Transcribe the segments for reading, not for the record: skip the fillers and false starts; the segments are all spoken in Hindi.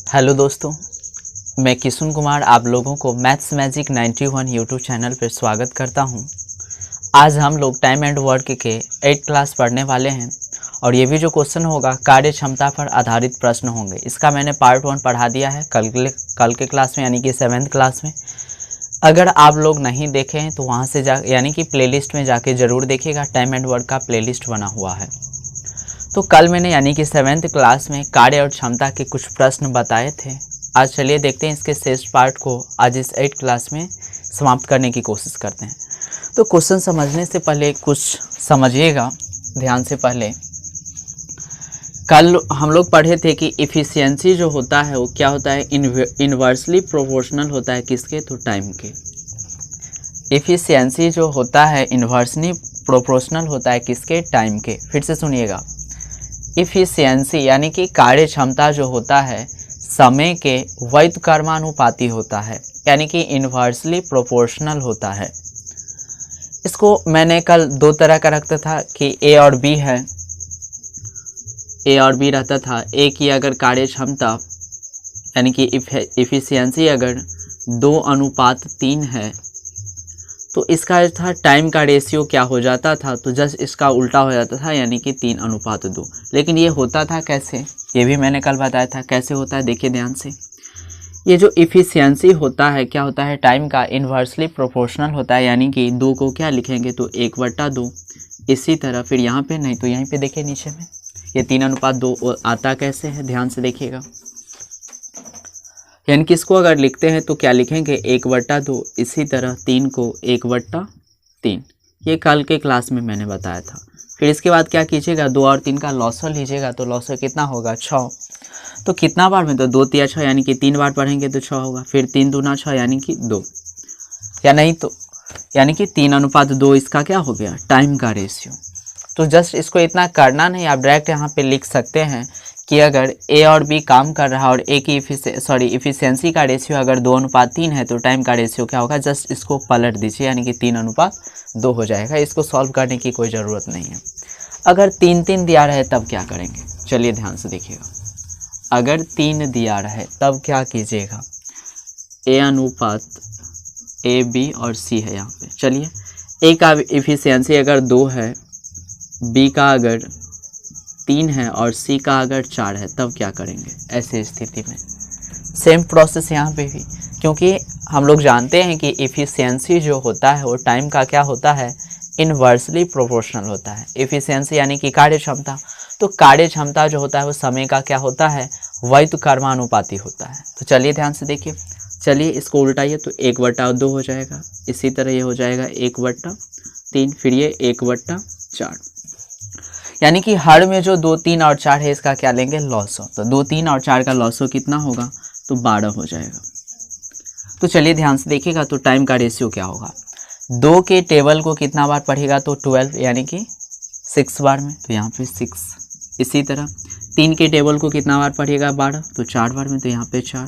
हेलो दोस्तों, मैं किशुन कुमार आप लोगों को मैथ्स मैजिक 91 यूट्यूब चैनल पर स्वागत करता हूं। आज हम लोग टाइम एंड वर्क के 8th क्लास पढ़ने वाले हैं और ये भी जो क्वेश्चन होगा कार्य क्षमता पर आधारित प्रश्न होंगे। इसका मैंने पार्ट 1 पढ़ा दिया है कल के क्लास में, यानी कि 7th क्लास में। अगर आप लोग नहीं देखे हैं तो वहाँ से यानी कि प्लेलिस्ट में जाके ज़रूर देखिएगा, टाइम एंड वर्क का प्लेलिस्ट बना हुआ है। तो कल मैंने यानी कि 7th क्लास में कार्य और क्षमता के कुछ प्रश्न बताए थे। आज चलिए देखते हैं इसके शेष पार्ट को आज इस 8th क्लास में समाप्त करने की कोशिश करते हैं। तो क्वेश्चन समझने से पहले कुछ समझिएगा ध्यान से। पहले कल हम लोग पढ़े थे कि इफ़िशियंसी जो होता है वो क्या होता है, इन्वर्सली प्रोपोर्शनल होता है किसके, तो टाइम के। इफ़िशियंसी जो होता है इन्वर्सली प्रोपोर्शनल होता है किसके, टाइम के। फिर से सुनिएगा, इफ़िशियंसी यानी कि कार्य क्षमता जो होता है समय के व्युत्क्रमानुपाती होता है, यानी कि इन्वर्सली प्रोपोर्शनल होता है। इसको मैंने कल दो तरह का रखता था कि ए और बी है, ए और बी रहता था। ए की अगर कार्य क्षमता यानी कि इफ़िशियंसी अगर 2:3 है तो इसका था टाइम का रेशियो क्या हो जाता था, तो जस्ट इसका उल्टा हो जाता था, यानी कि 3:2। लेकिन ये होता था कैसे, ये भी मैंने कल बताया था कैसे होता है। देखिए ध्यान से, ये जो इफ़िशियंसी होता है क्या होता है, टाइम का इन्वर्सली प्रोपोर्शनल होता है, यानी कि 2 को क्या लिखेंगे तो 1/2। इसी तरह फिर यहाँ पे नहीं तो यहीं पे देखिए नीचे में ये 3:2 आता कैसे है, ध्यान से देखिएगा। यानी कि इसको अगर लिखते हैं तो क्या लिखेंगे 1/2। इसी तरह 3 को 1/3। ये कल के क्लास में मैंने बताया था। फिर इसके बाद क्या कीजिएगा, 2 और 3 का लॉसर लीजिएगा तो लॉसर कितना होगा 6। तो कितना बार में, तो 2 3 6 यानी कि 3 बार पढ़ेंगे तो 6 होगा। फिर 3 दूना 6 यानी कि 2, या नहीं तो यानी कि 3:2 इसका क्या हो गया, टाइम का रेशियो। तो जस्ट इसको इतना करना नहीं, आप डायरेक्ट यहाँ पे लिख सकते हैं कि अगर ए और बी काम कर रहा है और ए की इफ़िशियंसी का रेशियो अगर 2:3 है तो टाइम का रेशियो क्या होगा, जस्ट इसको पलट दीजिए यानी कि 3:2 हो जाएगा। इसको सॉल्व करने की कोई ज़रूरत नहीं है। अगर 3 दिया रहे तब क्या करेंगे, चलिए ध्यान से देखिएगा। अगर 3 दिया रहे तब क्या कीजिएगा, ए बी और सी है यहाँ पे। चलिए, ए का इफ़िशियंसी अगर 2 है, बी का अगर 3 है और सी का अगर 4 है तब क्या करेंगे ऐसे स्थिति में। सेम प्रोसेस यहाँ पे भी, क्योंकि हम लोग जानते हैं कि इफ़िशियंसी जो होता है वो टाइम का क्या होता है, इन्वर्सली प्रोपोर्शनल होता है। इफ़िशियंसी यानी कि कार्य क्षमता, तो कार्य क्षमता जो होता है वो समय का क्या होता है, व्युत्क्रमानुपाती होता है। तो चलिए ध्यान से देखिए, चलिए इसको उल्टाइए तो 1/2 हो जाएगा। इसी तरह ये हो जाएगा 1/3, फिर ये 1/4। यानी कि हर में जो 2 3 और 4 है इसका क्या लेंगे, लॉसो। तो 2 3 और 4 का लॉसो कितना होगा, तो 12 हो जाएगा। तो चलिए ध्यान से देखिएगा, तो टाइम का रेशियो क्या होगा, 2 के टेबल को कितना बार पढ़ेगा तो 12 यानी कि 6 बार में, तो यहाँ पे 6। इसी तरह 3 के टेबल को कितना बार पढ़िएगा 12, तो 4 बार में, तो यहाँ पे 4।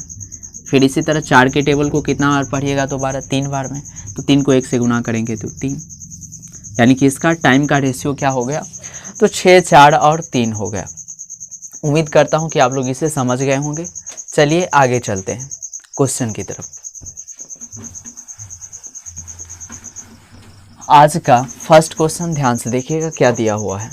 फिर इसी तरह 4 के टेबल को कितना बार पढ़िएगा तो 12, 3 बार में, तो 3 को 1 से गुना करेंगे तो 3। यानी कि इसका टाइम का रेशियो क्या हो गया, तो 6 4 और 3 हो गया। उम्मीद करता हूं कि आप लोग इसे समझ गए होंगे। चलिए आगे चलते हैं क्वेश्चन की तरफ। आज का फर्स्ट क्वेश्चन ध्यान से देखिएगा क्या दिया हुआ है।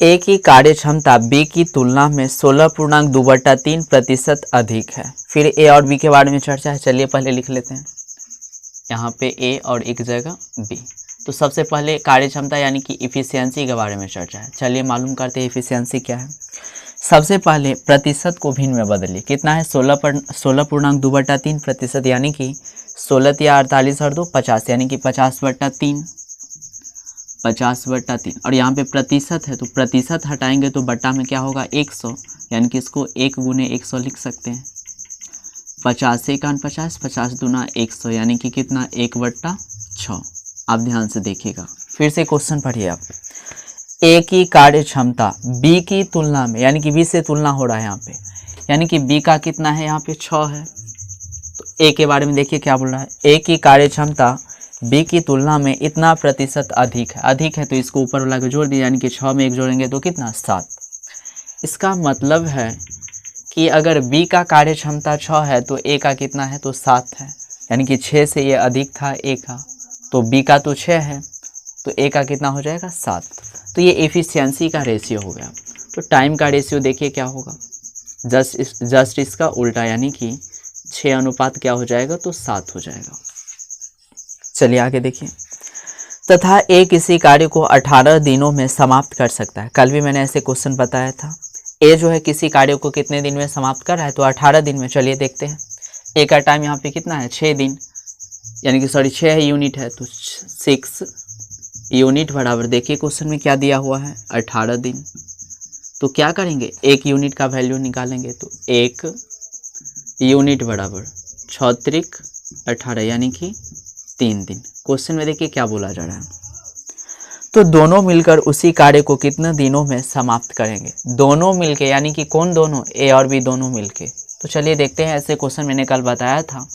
ए की कार्य क्षमता बी की तुलना में 16.2/3% अधिक है। फिर ए और बी के बारे में चर्चा है। चलिए पहले लिख लेते हैं यहाँ पे ए और एक जगह बी। तो सबसे पहले कार्य क्षमता यानी कि इफ़िशियंसी के बारे में चर्चा है। चलिए मालूम करते हैं इफ़िशियंसी क्या है। सबसे पहले प्रतिशत को भिन्न में बदलिए, कितना है 16.2/3%, यानी कि 16 या 48 और 2 50, यानी कि 50/3, 50/3। और यहाँ पे प्रतिशत है तो प्रतिशत हटाएंगे तो बट्टा में क्या होगा 100, यानी कि इसको 1 गुने 100 लिख सकते हैं। 50 1 50, 50 दूना 100, यानी कि कितना 1/6। आप ध्यान से देखिएगा, फिर से क्वेश्चन पढ़िए आप। ए की कार्य क्षमता बी की तुलना में, यानी कि बी से तुलना हो रहा है यहाँ पे, यानी कि बी का कितना है यहाँ पे 6 है। तो ए के बारे में देखिए क्या बोल रहा है, ए की कार्य क्षमता बी की तुलना में इतना प्रतिशत अधिक है तो इसको ऊपर वाला को जोड़ दिया, यानी कि 6 में 1 जोड़ेंगे तो कितना 7। इसका मतलब है कि अगर बी का कार्य क्षमता 6 है तो ए का कितना है तो 7 है, यानी कि 6 से ये अधिक था ए का, तो बी का तो 6 है तो ए का कितना हो जाएगा 7। तो ये एफिशिएंसी का रेशियो हो गया। तो टाइम का रेशियो देखिए क्या होगा, जस्ट इसका उल्टा, यानी कि 6 अनुपात क्या हो जाएगा तो 7 हो जाएगा। चलिए आगे देखिए। तथा ए किसी कार्य को 18 दिनों में समाप्त कर सकता है। कल भी मैंने ऐसे क्वेश्चन बताया था। ए जो है किसी कार्य को कितने दिन में समाप्त कर रहा है तो 18 दिन में। चलिए देखते हैं। ए का टाइम यहाँ पे कितना है 6 दिन, यानी कि 6 यूनिट है तो 6 यूनिट बराबर, देखिए क्वेश्चन में क्या दिया हुआ है 18 दिन। तो क्या करेंगे, 1 यूनिट का वैल्यू निकालेंगे तो 1 यूनिट बराबर 6 त्रिक 18, यानी कि 3 दिन। क्वेश्चन में देखिए क्या बोला जा रहा है, तो दोनों मिलकर उसी कार्य को कितने दिनों में समाप्त करेंगे। दोनों मिलके, यानी कि कौन दोनों, ए और बी दोनों मिलके। तो चलिए देखते हैं, ऐसे क्वेश्चन मैंने कल बताया था।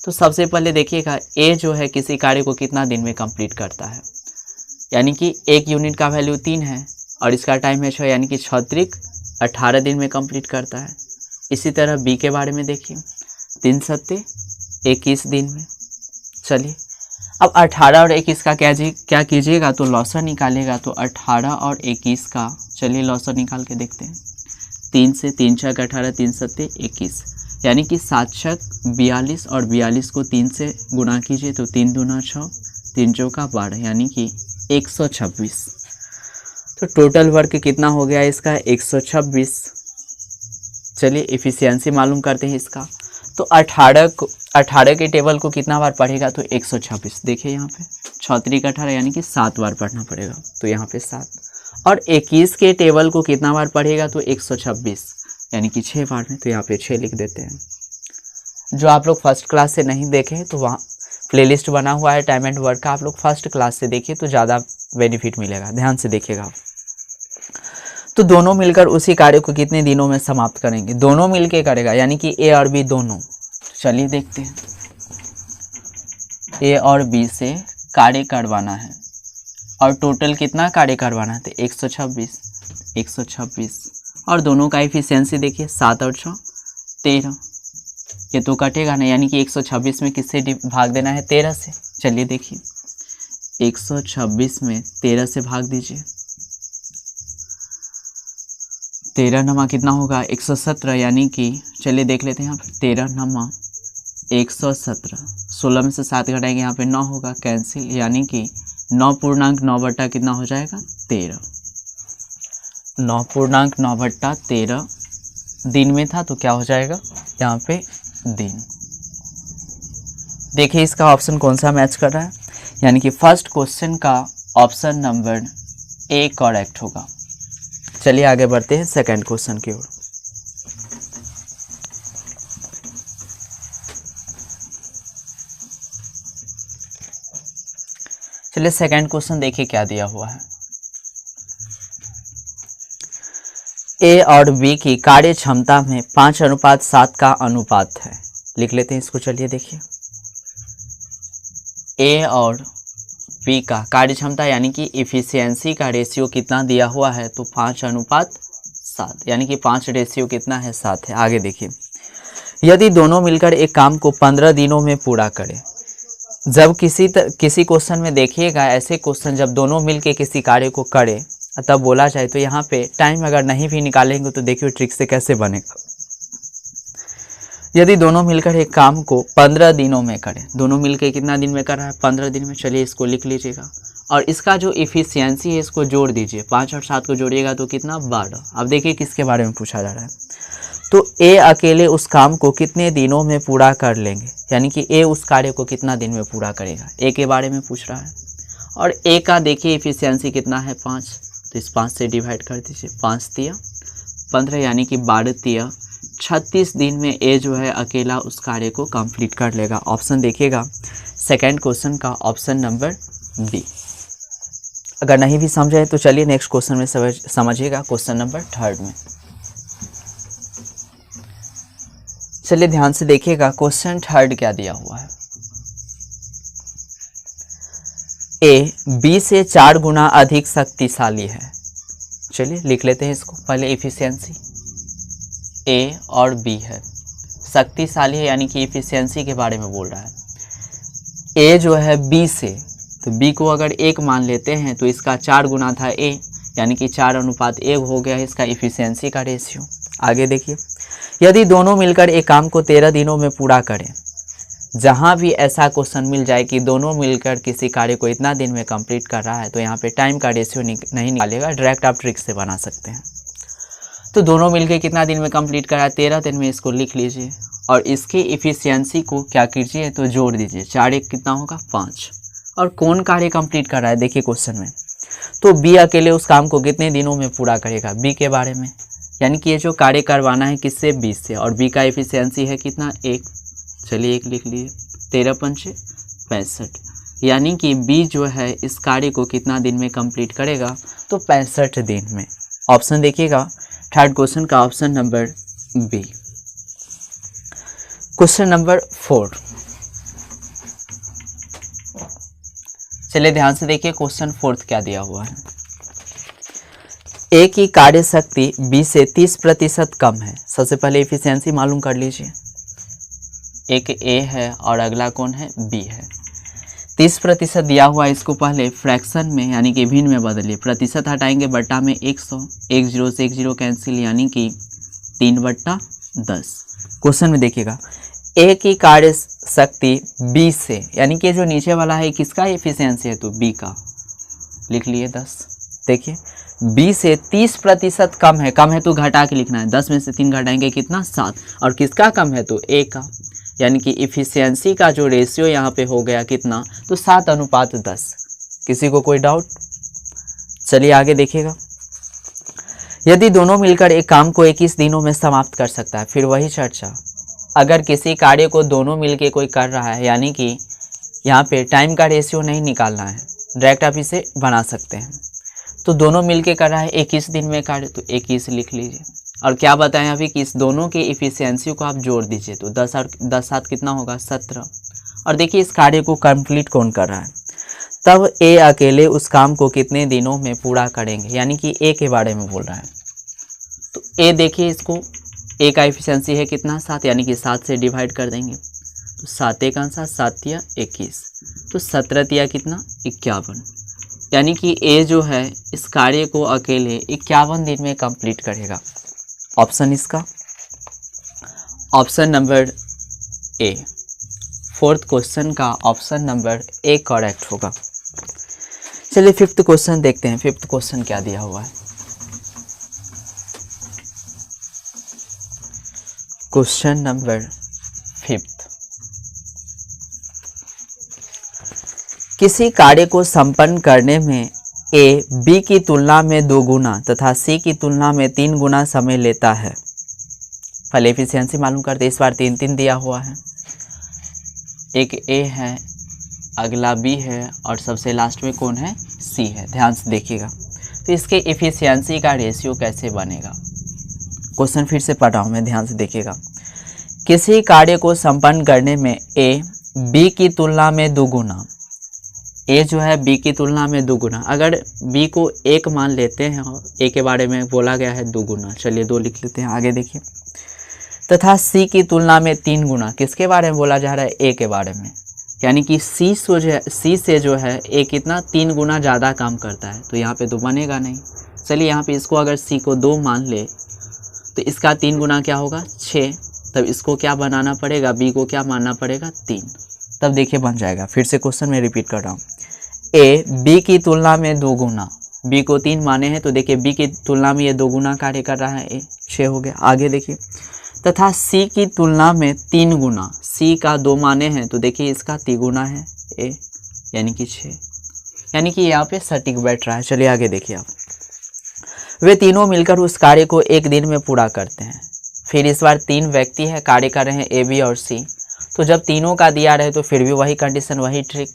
तो सबसे पहले देखिएगा ए जो है किसी कार्य को कितना दिन में कंप्लीट करता है, यानी कि 1 यूनिट का वैल्यू 3 है और इसका टाइम है 6, यानी कि 6 त्रिक 18 दिन में कंप्लीट करता है। इसी तरह बी के बारे में देखिए, 3 सत्ते 21 दिन में। चलिए अब 18 और 21 का क्या कीजिएगा तो लॉसर निकालेगा। तो 18 और 21 का चलिए लॉसर निकाल के देखते हैं। 3 से 3 छक 18, 3 सत्ते 21, यानी कि 7 छक 42 और 42 को 3 से गुणा कीजिए तो 3 दूना 6, 3 चौका 12, यानी कि 126। तो टोटल वर्क कितना हो गया इसका 126। चलिए एफिशिएंसी मालूम करते हैं इसका। तो 18 के टेबल को कितना बार पढ़ेगा तो 126। देखिए यहाँ पे 6 त्रिक 18, यानी कि 7 बार पढ़ना पड़ेगा तो यहाँ पे 7। और 21 के टेबल को कितना बार पढ़ेगा तो 126, यानी कि 6 बार में। तो यहाँ पे 6 लिख देते हैं। जो आप लोग फर्स्ट क्लास से नहीं देखे तो वहाँ प्लेलिस्ट बना हुआ है टाइम एंड वर्क का, आप लोग फर्स्ट क्लास से देखिए तो ज़्यादा बेनिफिट मिलेगा, ध्यान से देखिएगा। तो दोनों मिलकर उसी कार्य को कितने दिनों में समाप्त करेंगे, दोनों मिलके करेगा, यानी कि ए और बी दोनों। चलिए देखते हैं, ए और बी से कार्य करवाना है और टोटल कितना कार्य करवाना है तो 126 और दोनों का एफिशिएंसी देखिए 7 और 6 13। ये तो कटेगा ना, यानी कि 126 में किससे भाग देना है 13 से। चलिए देखिए 126 में 13 से भाग दीजिए, 13 नमा कितना होगा 117, यानी कि चलिए देख लेते हैं यहाँ पर 13 नमा 117। 16 में से 7 घटाएंगे यहाँ पे 9 होगा कैंसिल, यानी कि 9.9 बट्टा कितना हो जाएगा 13। 9.9 बट्टा 13 दिन में था तो क्या हो जाएगा यहाँ पे दिन। देखिए इसका ऑप्शन कौन सा मैच कर रहा है, यानी कि फर्स्ट क्वेश्चन का ऑप्शन नंबर ए करेक्ट होगा। चलिए आगे बढ़ते हैं सेकंड क्वेश्चन की ओर। चलिए सेकंड क्वेश्चन देखिए क्या दिया हुआ है। ए और बी की कार्य क्षमता में 5:7 का अनुपात है। लिख लेते हैं इसको। चलिए देखिए ए और बी का कार्य क्षमता यानी कि इफिशियंसी का रेशियो कितना दिया हुआ है तो 5:7, यानी कि 5 रेशियो कितना है 7 है। आगे देखिए, यदि दोनों मिलकर एक काम को 15 दिनों में पूरा करें। जब किसी क्वेश्चन में देखिएगा ऐसे क्वेश्चन जब दोनों मिलके किसी कार्य को करें तब बोला जाए तो यहाँ पे टाइम अगर नहीं भी निकालेंगे तो देखिए ट्रिक से कैसे बनेगा। यदि दोनों मिलकर एक काम को 15 दिनों में करें, दोनों मिलकर कितना दिन में कर रहा है 15 दिन में। चलिए इसको लिख लीजिएगा और इसका जो इफिशियंसी है इसको जोड़ दीजिए, 5 और 7 को जोड़िएगा तो कितना 12। अब देखिए किसके बारे में पूछा जा रहा है, तो ए अकेले उस काम को कितने दिनों में पूरा कर लेंगे, यानी कि ए उस कार्य को कितना दिन में पूरा करेगा, ए के बारे में पूछ रहा है। और ए का देखिए इफिशियंसी कितना है 5, तो इस 5 से डिवाइड कर दीजिए, 5 तिया 15 यानी कि 12 तिया 36 दिन में ए जो है अकेला उस कार्य को कंप्लीट कर लेगा। ऑप्शन देखिएगा सेकंड क्वेश्चन का ऑप्शन नंबर बी। अगर नहीं भी समझे तो चलिए नेक्स्ट क्वेश्चन में समझिएगा, क्वेश्चन नंबर 3 में। चलिए ध्यान से देखिएगा क्वेश्चन 3 क्या दिया हुआ है। ए बी से 4 गुना अधिक शक्तिशाली है। चलिए लिख लेते हैं इसको पहले। इफिशियंसी ए और बी है, शक्तिशाली है यानी कि इफिशियंसी के बारे में बोल रहा है। ए जो है बी से, तो बी को अगर 1 मान लेते हैं तो इसका 4 गुना था ए, यानी कि 4:1 हो गया है इसका इफिशियंसी का रेशियो। आगे देखिए, यदि दोनों मिलकर एक काम को 13 दिनों में पूरा करें। जहाँ भी ऐसा क्वेश्चन मिल जाए कि दोनों मिलकर किसी कार्य को इतना दिन में कंप्लीट कर रहा है, तो यहाँ पे टाइम का रेशियो नहीं निकालेगा, डायरेक्ट आप ट्रिक से बना सकते हैं। तो दोनों मिलकर कितना दिन में कंप्लीट कर रहा है, 13 दिन में, इसको लिख लीजिए और इसकी इफिशियंसी को क्या कीजिए तो जोड़ दीजिए। 4 1 कितना होगा 5। और कौन कार्य कंप्लीट कर रहा है देखिए क्वेश्चन में, तो बी अकेले उस काम को कितने दिनों में पूरा करेगा, बी के बारे में, यानी कि ये जो कार्य करवाना है किससे, 20 से, और बी का इफिशियंसी है कितना 1। चलिए 1 लिख लिए, 13 पंचे 65, यानी कि बी जो है इस कार्य को कितना दिन में कंप्लीट करेगा, तो 65 दिन में। ऑप्शन देखिएगा थर्ड क्वेश्चन का, option number B. Question number 4, चलिए ध्यान से देखिए क्वेश्चन 4 क्या दिया हुआ है। ए की कार्य शक्ति बी से 30% कम है। सबसे पहले इफिशियंसी मालूम कर लीजिए। एक ए है और अगला कौन है, बी है। 30% दिया हुआ है, इसको पहले फ्रैक्शन में यानी कि भिन्न में बदलिए। प्रतिशत हटाएंगे, बट्टा में 100, 1 0 से 1 0 कैंसिल, यानी कि 3/10। क्वेश्चन में देखिएगा, ए की कार्य शक्ति बी से, यानी कि जो नीचे वाला है किसका एफिशिएंसी है, तो बी का, लिख लिए 10। देखिए बी से 30% कम है तो घटा के लिखना है। 10 में से 3 घटाएंगे कितना 7, और किसका कम है तो ए का, यानी कि इफिशियंसी का जो रेशियो यहाँ पे हो गया कितना, तो 7:10। किसी को कोई डाउट? चलिए आगे देखिएगा। यदि दोनों मिलकर एक काम को 21 दिनों में समाप्त कर सकता है, फिर वही चर्चा। अगर किसी कार्य को दोनों मिलके कोई कर रहा है, यानी कि यहाँ पे टाइम का रेशियो नहीं निकालना है, डायरेक्ट आप इसे बना सकते हैं। तो दोनों मिलके कर रहा है 21 दिन में कार्य, तो 21 लिख लीजिए। और क्या बताएं अभी कि इस दोनों के इफिशियंसी को आप जोड़ दीजिए, तो 10 और 10 7 कितना होगा 17। और देखिए इस कार्य को कंप्लीट कौन कर रहा है, तब ए अकेले उस काम को कितने दिनों में पूरा करेंगे, यानी कि ए के बारे में बोल रहा है। तो ए देखिए, इसको ए का इफिशियंसी है कितना 7, यानी कि 7 से डिवाइड कर देंगे, तो 7 1 7 या 21, तो 17 तिया कितना 51, यानी कि ए जो है इस कार्य को अकेले 51 दिन में कंप्लीट करेगा। ऑप्शन इसका option number A, 4th question का ऑप्शन नंबर ए करेक्ट होगा। चलिए 5th क्वेश्चन देखते हैं। 5th क्वेश्चन क्या दिया हुआ है। क्वेश्चन नंबर 5, किसी कार्य को संपन्न करने में ए बी की तुलना में 2 गुना तथा सी की तुलना में 3 गुना समय लेता है। पहले एफिशिएंसी मालूम करते, इस बार 3 दिया हुआ है। एक ए है, अगला बी है और सबसे लास्ट में कौन है, सी है। ध्यान से देखिएगा, तो इसके एफिशिएंसी का रेशियो कैसे बनेगा। क्वेश्चन फिर से पढ़ रहा हूँ मैं, ध्यान से देखिएगा। किसी कार्य को संपन्न करने में ए बी की तुलना में 2 गुना, ए जो है बी की तुलना में 2 गुना, अगर बी को 1 मान लेते हैं और ए के बारे में बोला गया है 2 गुना, चलिए 2 लिख लेते हैं। आगे देखिए, तथा सी की तुलना में 3 गुना, किसके बारे में बोला जा रहा है, ए के बारे में, यानी कि सी से जो है ए कितना 3 गुना ज़्यादा काम करता है, तो यहाँ पे 2 बनेगा नहीं। चलिए यहाँ पे इसको अगर सी को 2 मान ले तो इसका 3 गुना क्या होगा 6, तब इसको क्या बनाना पड़ेगा, बी को क्या मानना पड़ेगा 3, तब देखिए बन जाएगा। फिर से क्वेश्चन में रिपीट कर रहा हूँ, ए बी की तुलना में 2 गुना, बी को 3 माने हैं तो देखिए बी की तुलना में ये 2 गुना कार्य कर रहा है, ए 6 हो गया। आगे देखिए, तथा सी की तुलना में 3 गुना, सी का 2 माने हैं तो देखिए इसका 3 गुना है ए, यानी कि 6, यानी कि यहाँ पे सटीक बैठ रहा है। चलिए आगे देखिए आप, वे तीनों मिलकर उस कार्य को 1 दिन में पूरा करते हैं। फिर इस बार 3 व्यक्ति है, कार्य कर रहे हैं ए बी और सी, तो जब तीनों का दिया रहे तो फिर भी वही कंडीशन, वही ट्रिक,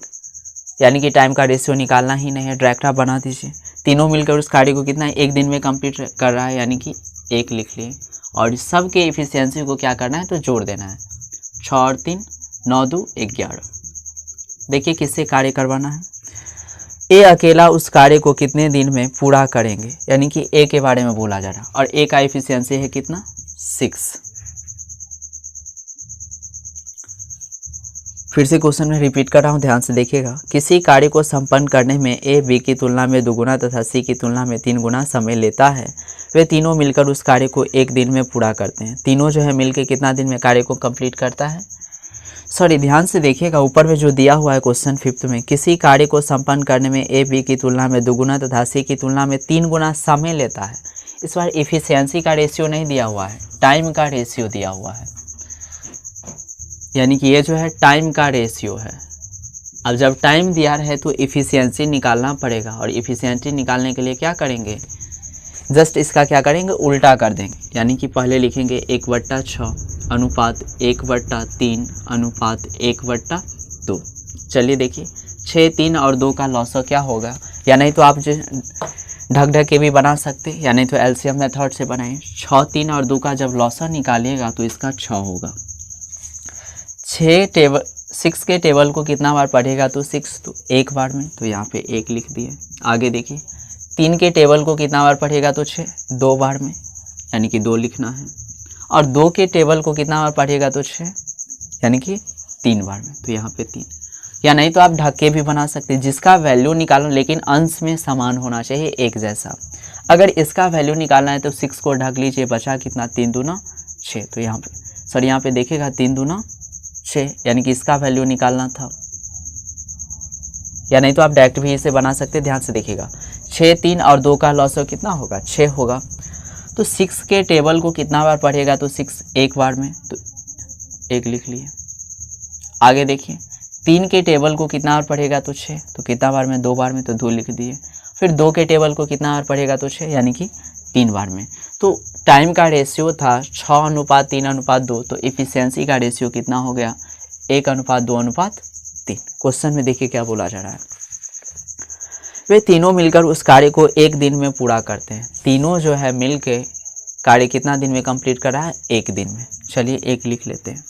यानी कि टाइम का रेशियो निकालना ही नहीं है, डायरेक्ट आप बना दीजिए। तीनों मिलकर उस कार्य को कितना 1 दिन में कंप्लीट कर रहा है, यानी कि 1 लिख लिए, और सब के इफिशियंसी को क्या करना है तो जोड़ देना है। 6 और 3 9 2 11। देखिए किससे कार्य करवाना है, ए अकेला उस कार्य को कितने दिन में पूरा करेंगे, यानी कि ए के बारे में बोला जा रहा और ए का एफिशिएंसी है कितना 6। फिर से क्वेश्चन में रिपीट कर रहा हूँ, ध्यान से देखिएगा। किसी कार्य को संपन्न करने में ए बी की तुलना में 2 गुना तथा सी की तुलना में 3 गुना समय लेता है। वे तीनों मिलकर उस कार्य को 1 दिन में पूरा करते हैं। तीनों जो है मिलकर कितना दिन में कार्य को कंप्लीट करता है। सॉरी, ध्यान से देखिएगा, ऊपर में जो दिया हुआ है क्वेश्चन 5 में, किसी कार्य को संपन्न करने में ए बी की तुलना में 2 गुना तथा सी की तुलना में 3 गुना समय लेता है। इस बार एफिशिएंसी का रेशियो नहीं दिया हुआ है, टाइम का रेशियो दिया हुआ है, यानी कि ये जो है टाइम का रेशियो है। अब जब टाइम दिया है तो एफिशिएंसी निकालना पड़ेगा, और एफिशिएंसी निकालने के लिए क्या करेंगे, जस्ट इसका क्या करेंगे, उल्टा कर देंगे। यानी कि पहले लिखेंगे 1/6 अनुपात 1/3 अनुपात 1/2। चलिए देखिए, 6, 3 और 2 का लॉस क्या होगा, या नहीं तो आप जो ढक के भी बना सकते, या नहीं तो एलसीएम मेथड से बनाएं। 6, 3 और 2 का जब लॉसा निकालिएगा तो इसका 6 होगा। 6 के टेबल को कितना बार पढ़ेगा तो 6, तो एक बार में, तो यहाँ पे 1 लिख दिए। आगे देखिए, 3 के टेबल को कितना बार पढ़ेगा तो 6, 2 बार में, यानी कि 2 लिखना है। और 2 के टेबल को कितना बार पढ़ेगा तो 6, यानी कि 3 बार में, तो यहाँ पे 3। या नहीं तो आप ढक के भी बना सकते हैं, जिसका वैल्यू निकालो लेकिन अंश में समान होना चाहिए, एक जैसा। अगर इसका वैल्यू निकालना है तो 6 को ढक लीजिए, बचा कितना 3 दूना 6, तो यहाँ पे सॉरी यहाँ पे देखिएगा 3 दूना 6, यानी कि इसका वैल्यू निकालना था। या नहीं तो आप डायरेक्ट भी इसे बना सकते, ध्यान से देखिएगा। 6, 3 और 2 का लॉस कितना होगा, 6 होगा। तो 6 के टेबल को कितना बार पढ़ेगा तो 6, एक बार में, तो 1 लिख लिए। आगे देखिए, 3 के टेबल को कितना बार पढ़ेगा तो 6, तो कितना बार में, 2 बार में, तो 2 लिख दिए। फिर 2 के टेबल को कितना बार पढ़ेगा तो 6, यानी कि 3 बार में। तो टाइम का रेशियो था 6:3:2, तो इफिशियंसी का रेशियो कितना हो गया, 1:2:3। क्वेश्चन में देखिए क्या बोला जा रहा है, वे तीनों मिलकर उस कार्य को 1 दिन में पूरा करते हैं। तीनों जो है मिल के कार्य कितना दिन में कंप्लीट कर रहा है, 1 दिन में। चलिए 1 लिख लेते हैं।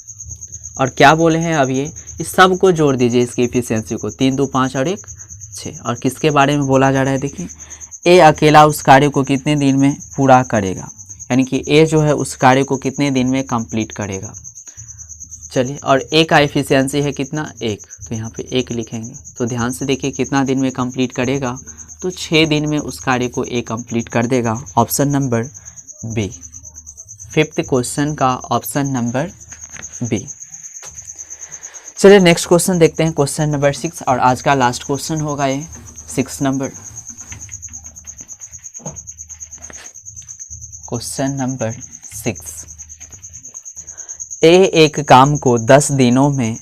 और क्या बोले हैं अब, ये इस सब को जोड़ दीजिए, इसकी इफिशियंसी को, 3, 2, 5 और 1, 6। और किसके बारे में बोला जा रहा है, देखिए, ए अकेला उस कार्य को कितने दिन में पूरा करेगा, यानी कि ए जो है उस कार्य को कितने दिन में कंप्लीट करेगा। चलिए, और ए का एफिशिएंसी है कितना, 1, तो यहाँ पे 1 लिखेंगे। तो ध्यान से देखिए कितना दिन में कंप्लीट करेगा, तो 6 दिन में उस कार्य को ए कंप्लीट कर देगा। Option number B, 5th question का ऑप्शन नंबर बी। चलिए नेक्स्ट क्वेश्चन देखते हैं, क्वेश्चन नंबर 6, और आज का लास्ट क्वेश्चन होगा ये 6 नंबर। क्वेश्चन नंबर 6, ए एक काम को 10 दिनों में,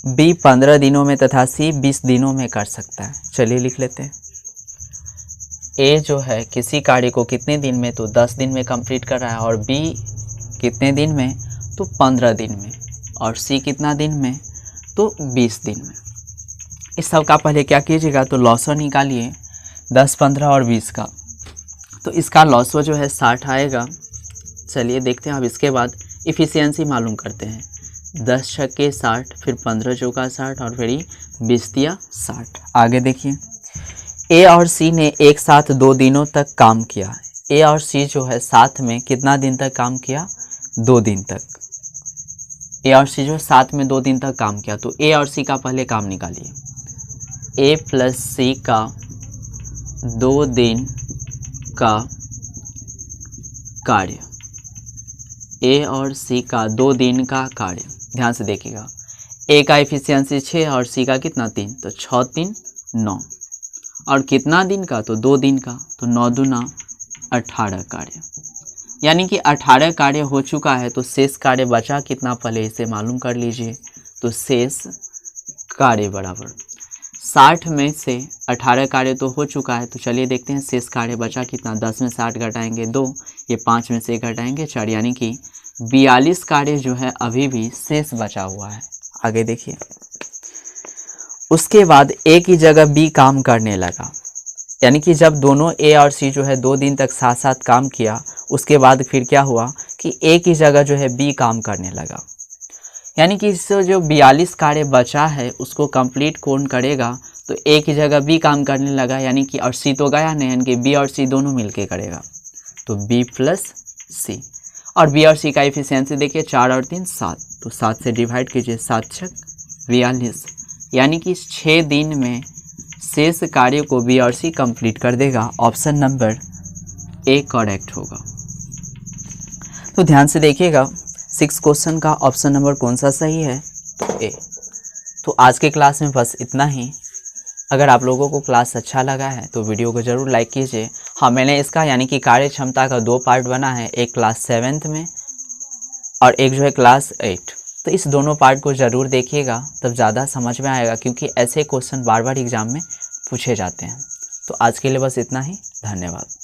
बी 15 दिनों में तथा सी 20 दिनों में कर सकता है। चलिए लिख लेते हैं। ए जो है किसी कार्य को कितने दिन में, तो 10 दिन में कंप्लीट कर रहा है, और बी कितने दिन में, तो 15 दिन में, और सी कितना दिन में, तो 20 दिन में। इस सब का पहले क्या कीजिएगा, तो लॉसो निकालिए 10, 15 और 20 का, तो इसका लॉसो जो है 60 आएगा। चलिए देखते हैं अब इसके बाद इफिशियंसी मालूम करते हैं। 10 छक्के 60, फिर 15 चौका 60, और फिर 20 दिया 60। आगे देखिए, ए और सी ने एक साथ 2 दिनों तक काम किया। ए और सी जो है साथ में कितना दिन तक काम किया, 2 दिन तक। ए और सी जो साथ में 2 दिन तक काम किया, तो ए और सी का पहले काम निकालिए। ए प्लस सी का 2 दिन का कार्य, ए और सी का 2 दिन का कार्य। ध्यान से देखिएगा, ए का एफिशिएंसी 6 और सी का कितना 3, तो 6, 3, 9, और कितना दिन का, तो 2 दिन का, तो 9 दूना 18 कार्य। यानी कि 18 कार्य हो चुका है, तो शेष कार्य बचा कितना, पहले इसे मालूम कर लीजिए। तो शेष कार्य बराबर 60 में से 18 कार्य तो हो चुका है, तो चलिए देखते हैं शेष कार्य बचा कितना। 10 में 60 घटाएंगे 2, ये 5 में से घटाएंगे 4, यानी कि 42 कार्य जो है अभी भी शेष बचा हुआ है। आगे देखिए, उसके बाद ए की जगह बी काम करने लगा। यानी कि जब दोनों ए और सी जो है 2 दिन तक साथ साथ काम किया, उसके बाद फिर क्या हुआ कि ए की जगह जो है बी काम करने लगा। यानी कि इससे जो 42 कार्य बचा है उसको कंप्लीट कौन करेगा, तो ए की जगह बी काम करने लगा, यानी कि और सी तो गया नहीं, यानी कि बी और सी दोनों मिलके करेगा, तो बी प्लस सी। और बी और सी का एफिशिएंसी देखिए 4 और 3 7, तो 7 से डिवाइड कीजिए, 7 छक 42, यानी कि 6 दिन में शेष कार्य को बी और सी कंप्लीट कर देगा। ऑप्शन नंबर ए करेक्ट होगा। तो ध्यान से देखिएगा 6 क्वेश्चन का ऑप्शन नंबर कौन सा सही है, तो ए। तो आज के क्लास में बस इतना ही। अगर आप लोगों को क्लास अच्छा लगा है तो वीडियो को ज़रूर लाइक कीजिए। हाँ, मैंने इसका यानी कि कार्य क्षमता का 2 पार्ट बना है, एक क्लास 7th में और एक जो है क्लास 8। तो इस दोनों पार्ट को ज़रूर देखिएगा, तब ज़्यादा समझ में आएगा, क्योंकि ऐसे क्वेश्चन बार बार एग्जाम में पूछे जाते हैं। तो आज के लिए बस इतना ही। धन्यवाद।